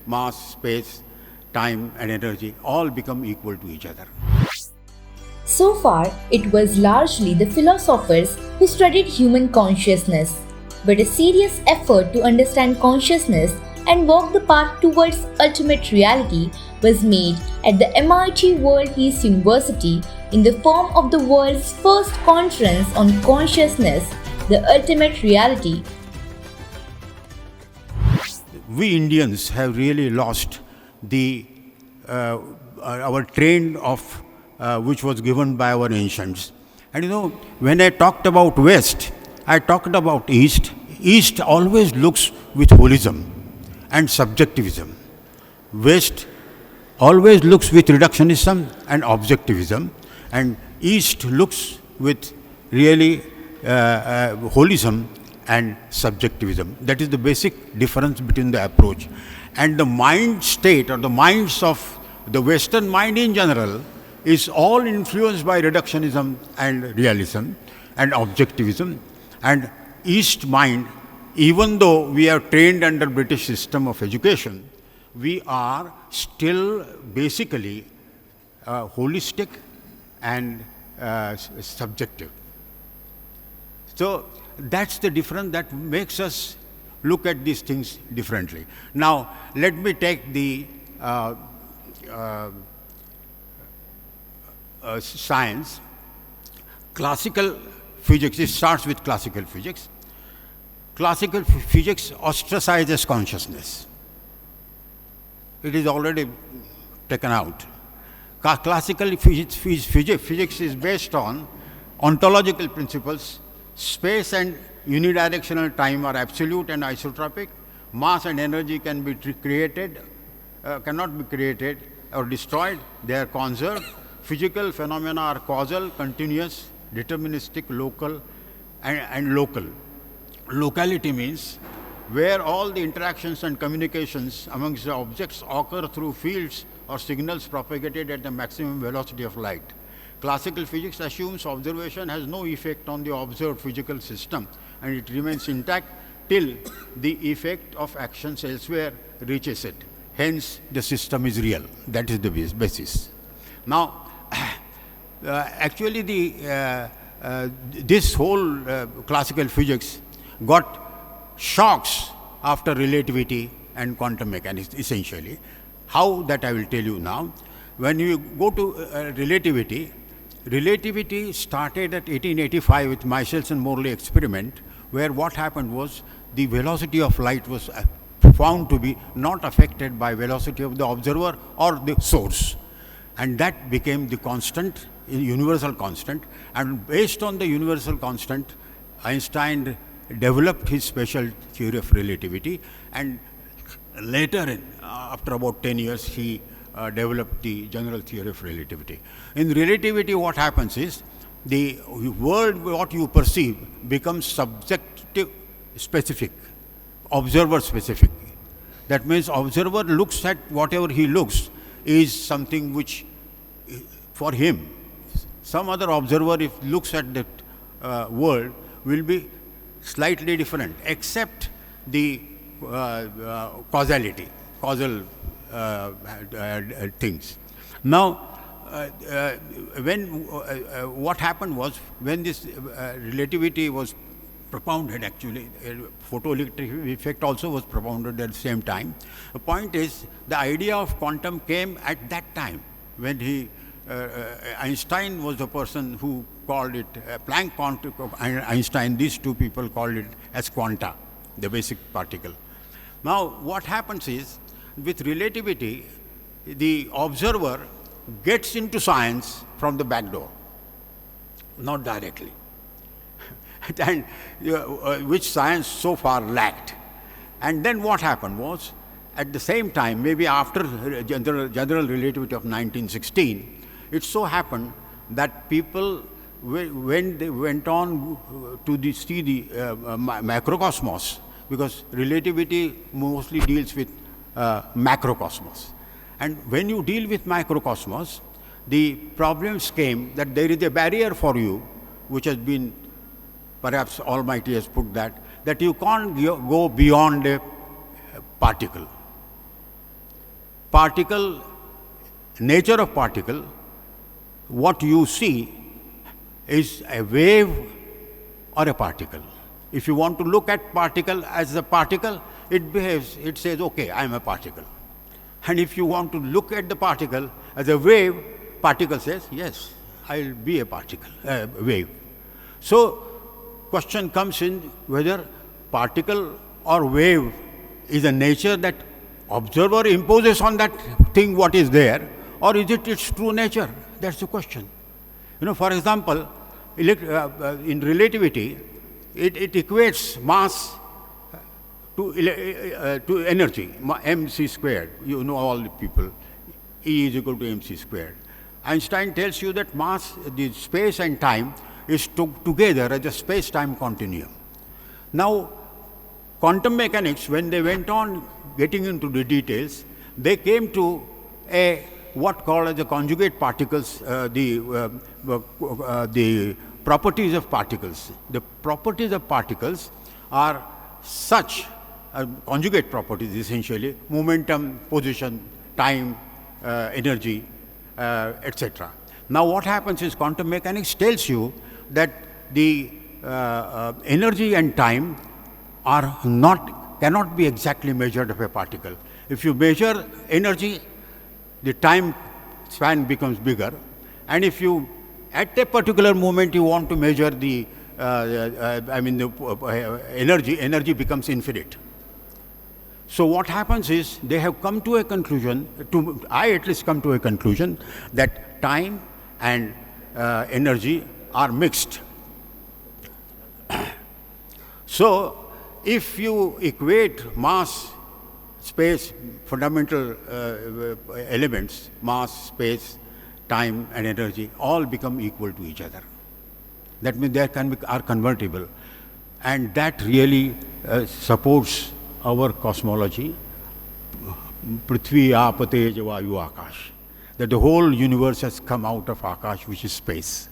mass, space, time and energy all become equal to each other. So far, it was largely the philosophers who studied human consciousness, but a serious effort to understand consciousness and walk the path towards ultimate reality was made at the MIT World Peace University in the form of the world's first conference on consciousness, the ultimate reality. We Indians have really lost the our train of which was given by our ancients. And when I talked about West, I talked about East. East always looks with holism and subjectivism. West always looks with reductionism and objectivism, and East looks with really holism and subjectivism. That is the basic difference between the approach. And the mind state or the minds of the Western mind in general is all influenced by reductionism and realism and objectivism. And East mind, even though we are trained under British system of education, we are still basically holistic and subjective. So that's the difference that makes us look at these things differently. Now, let me take the science. Classical physics, it starts with classical physics. Classical physics ostracizes consciousness. It is already taken out. Classical physics is based on ontological principles. Space and unidirectional time are absolute and isotropic. Mass and energy can be created, cannot be created or destroyed. They are conserved. Physical phenomena are causal, continuous, deterministic, local, and local. Locality means where all the interactions and communications amongst the objects occur through fields or signals propagated at the maximum velocity of light. Classical physics assumes observation has no effect on the observed physical system, and it remains intact till the effect of actions elsewhere reaches it. Hence, the system is real. That is the basis. Now, actually, this whole classical physics got shocks after relativity and quantum mechanics, essentially. How, that I will tell you now. When you go to relativity started at 1885 with Michelson-Morley experiment, where what happened was the velocity of light was found to be not affected by velocity of the observer or the source. And that became the constant, universal constant. And based on the universal constant, Einstein developed his special theory of relativity. And later, after about 10 years, he developed the general theory of relativity. In relativity, what happens is the world, what you perceive, becomes subjective specific, observer specific. That means observer looks at whatever he looks is something which, for him, some other observer, if looks at that world, will be slightly different, except the causality, causal things. Now, what happened was, when this relativity was propounded, actually, photoelectric effect also was propounded at the same time. The point is, the idea of quantum came at that time, when Einstein was the person who called it, Planck, Einstein, these two people called it as quanta, the basic particle. Now, what happens is, with relativity, the observer gets into science from the back door, not directly, and which science so far lacked. And then what happened was, at the same time, maybe after general relativity of 1916, it so happened that people, when they went on to see the macrocosmos, because relativity mostly deals with macrocosmos. And when you deal with macrocosmos, the problems came that there is a barrier for you, which has been, perhaps Almighty has put that you can't go beyond a particle. particle, nature of particle, what you see is a wave or a particle. If you want to look at particle as a particle, it behaves, it says, okay, I am a particle. And if you want to look at the particle as a wave, particle says, yes, I will be a particle, wave. So, question comes in whether particle or wave is a nature that observer imposes on that thing what is there, or is it its true nature? That's the question. For example, in relativity, it equates mass to energy, mc squared. You know all the people, E is equal to mc squared. Einstein tells you that mass, the space and time is together as a space-time continuum. Now, quantum mechanics, when they went on getting into the details, they came to what called as the conjugate particles, the properties of particles. The properties of particles are such, conjugate properties essentially, momentum, position, time, energy, etc. Now what happens is quantum mechanics tells you that the energy and time cannot be exactly measured of a particle. If you measure energy, the time span becomes bigger, and if you at a particular moment you want to measure the energy becomes infinite. So what happens is they have come to a conclusion, I at least come to a conclusion, that time and energy are mixed. So if you equate mass, space, fundamental elements, mass, space, time and energy all become equal to each other. That means they are convertible, and that really supports our cosmology, Prithvi, Aap, Tej, Vayu, Akash, that the whole universe has come out of Akash, which is space.